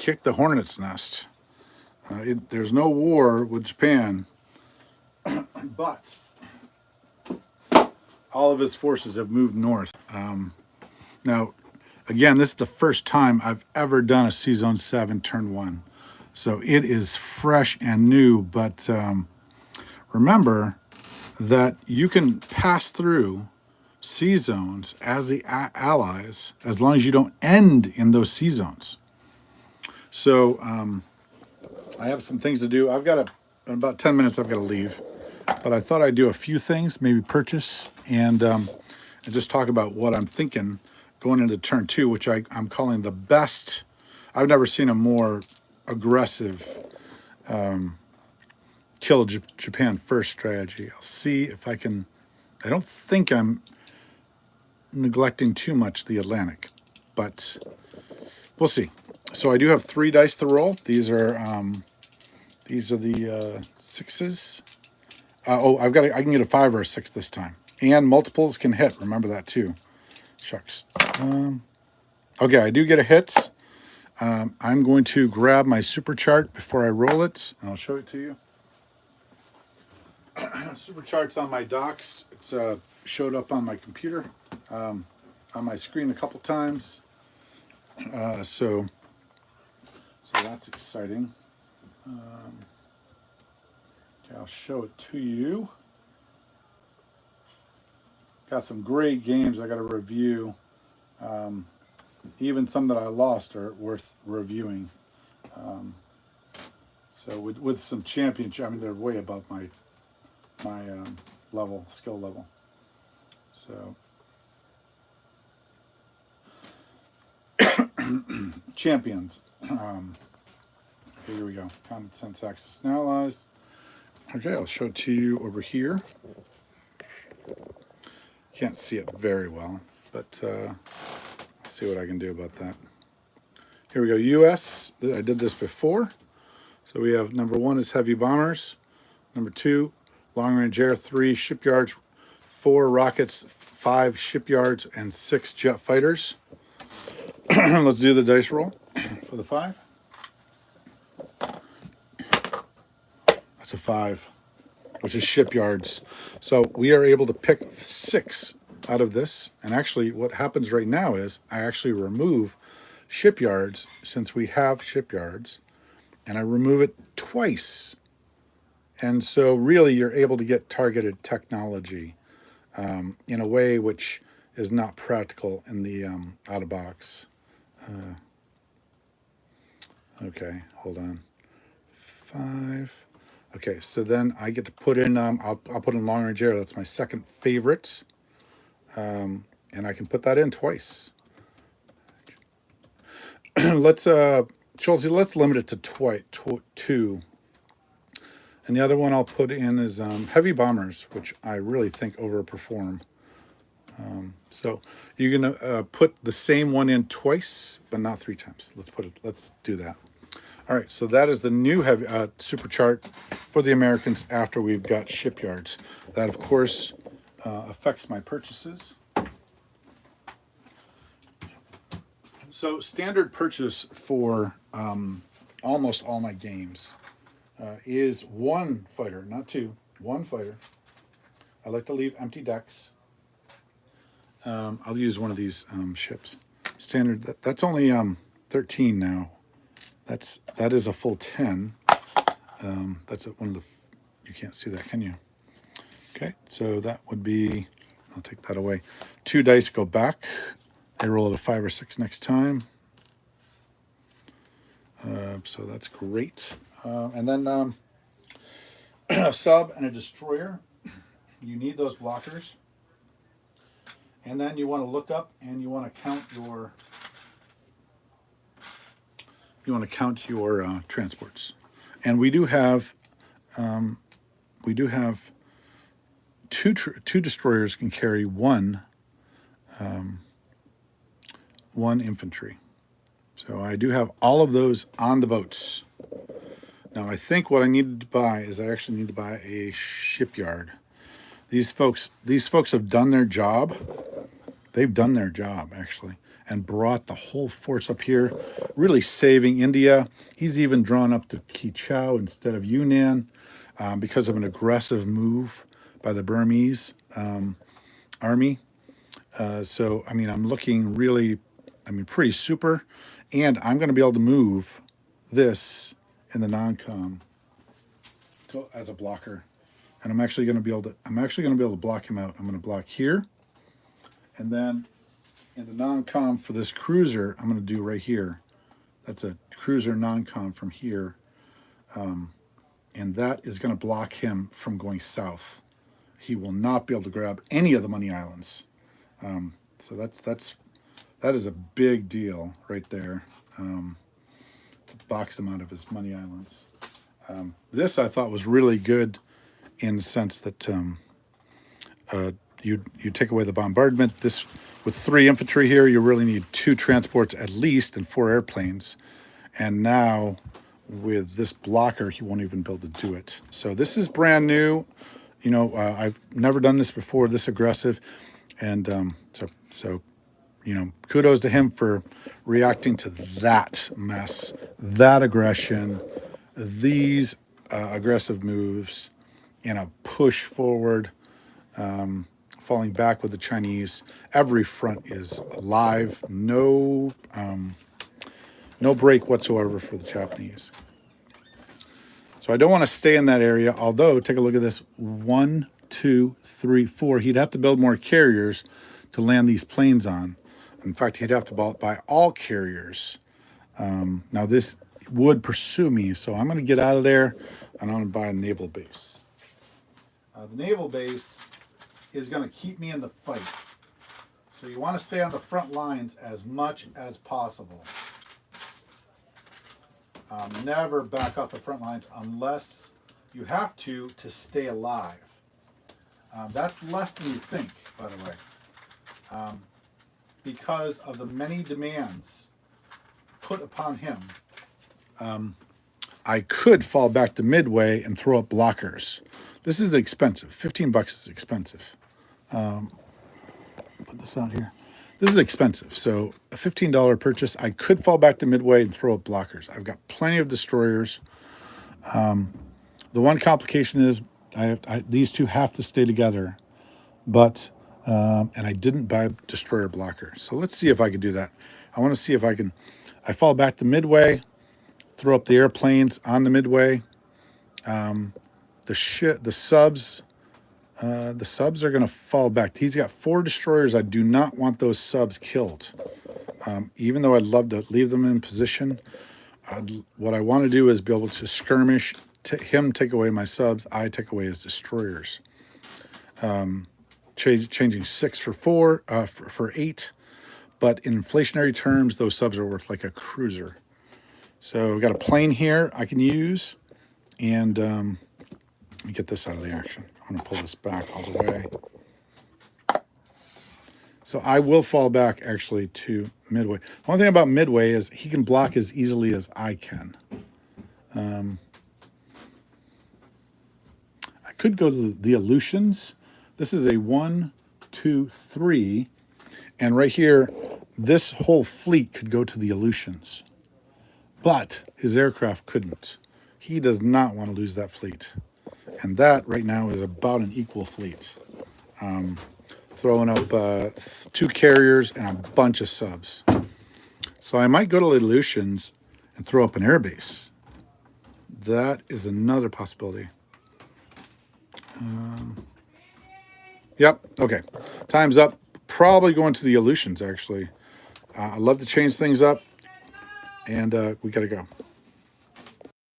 kicked the hornet's nest. There's no war with Japan, but all of his forces have moved north. Now, again, this is the first time I've ever done a C-Zone 7 turn 1. So it is fresh and new, but remember that you can pass through C-Zones as the allies as long as you don't end in those C-Zones. So I have some things to do. In about 10 minutes, I've got to leave. But I thought I'd do a few things, maybe purchase, and just talk about what I'm thinking going into turn 2, which I'm calling the best. I've never seen a more aggressive kill Japan first strategy. I'll see if I can. I don't think I'm neglecting too much the Atlantic, but we'll see. So I do have 3 dice to roll. These are the 6s. I can get a 5 or a 6 this time, and multiples can hit. Remember that too. Shucks. Okay, I do get a hit. I'm going to grab my super chart before I roll it, and I'll show it to you. Super chart's on my docks. It's showed up on my computer, on my screen a couple times. So that's exciting. Okay, I'll show it to you. Got some great games I got to review. Even some that I lost are worth reviewing. So with some championship, I mean, they're way above my skill level. So champions. Here we go. Common sense access and allies. Okay, I'll show it to you over here. Can't see it very well, but let's see what I can do about that. Here we go. U.S. I did this before. So we have number 1 is heavy bombers. Number 2, long range air. 3, shipyards. 4, rockets. 5, shipyards. And 6, jet fighters. Let's do the dice roll for the 5. That's a 5, which is shipyards. So we are able to pick 6 out of this. And actually what happens right now is I actually remove shipyards, since we have shipyards, and I remove it twice. And so really you're able to get targeted technology in a way which is not practical in the out of box. Okay, hold on. 5. Okay, so then I get to put in, I'll put in long range air. That's my second favorite. And I can put that in twice. Let's limit it to 2. And the other one I'll put in is heavy bombers, which I really think overperform. So you're gonna put the same one in twice, but not 3 times. Let's do that. All right, so that is the new heavy super chart for the Americans after we've got shipyards. That, of course, affects my purchases. So standard purchase for almost all my games is 1 fighter, not 2, 1 fighter. I like to leave empty decks. I'll use one of these ships. Standard, that's only 13 now. That is a full 10. That's one of the, you can't see that, can you? Okay, so that would be, I'll take that away. 2 dice go back. I roll it a 5 or 6 next time. So that's great. And then a sub and a destroyer. You need those blockers. And then you want to look up and you want to count your transports. And we do have two destroyers can carry one infantry. So I do have all of those on the boats. Now I think what I needed to buy is I actually need to buy a shipyard. These folks have done their job. They've done their job, actually. and brought the whole force up here, really saving India. He's even drawn up to Kichau instead of Yunnan because of an aggressive move by the Burmese army. So, I mean, I'm looking really, I mean, pretty super. And I'm going to be able to move this in the non-com as a blocker. And I'm actually going to be able to block him out. I'm going to block here. And then in the non-com for this cruiser, I'm going to do right here. That's a cruiser non-com from here. And that is going to block him from going south. He will not be able to grab any of the money islands. So that is a big deal right there, to box him out of his money islands. This I thought was really good in the sense that you take away the bombardment. This, with 3 infantry here, you really need 2 transports at least and 4 airplanes. And now with this blocker, he won't even be able to do it. So this is brand new. You know, I've never done this before, this aggressive. And so, you know, kudos to him for reacting to that mess, that aggression, these aggressive moves, and a push forward, falling back with the Chinese. Every front is alive, no break whatsoever for the Japanese. So I don't want to stay in that area, although take a look at this. 1, 2, 3, 4. He'd have to build more carriers to land these planes on. In fact, he'd have to buy all carriers. Now this would pursue me, so I'm going to get out of there and I'm going to buy a naval base. The naval base is going to keep me in the fight. So you want to stay on the front lines as much as possible. Never back off the front lines unless you have to stay alive. That's less than you think, by the way, because of the many demands put upon him. I could fall back to Midway and throw up blockers. This is expensive. $15 is expensive. Put this out here. This is expensive. So a $15 purchase. I could fall back to Midway and throw up blockers. I've got plenty of destroyers. The one complication is these two have to stay together. But and I didn't buy a destroyer blocker. So let's see if I can do that. I want to see if I can. I fall back to Midway, throw up the airplanes on the Midway. The subs are going to fall back. He's got 4 destroyers. I do not want those subs killed. Even though I'd love to leave them in position, what I want to do is be able to skirmish, him take away my subs, I take away his destroyers. Changing 6 for 4, for 8. But in inflationary terms, those subs are worth like a cruiser. So we've got a plane here I can use. And let me get this out of the action. I'm going to pull this back all the way. So I will fall back actually to Midway. The only thing about Midway is he can block as easily as I can. I could go to the Aleutians. This is a 1, 2, 3. And right here, this whole fleet could go to the Aleutians. But his aircraft couldn't. He does not want to lose that fleet. And that right now is about an equal fleet. Throwing up 2 carriers and a bunch of subs. So I might go to the Aleutians and throw up an airbase. That is another possibility. Yep, okay. Time's up. Probably going to the Aleutians, actually. I'd love to change things up. And we got to go.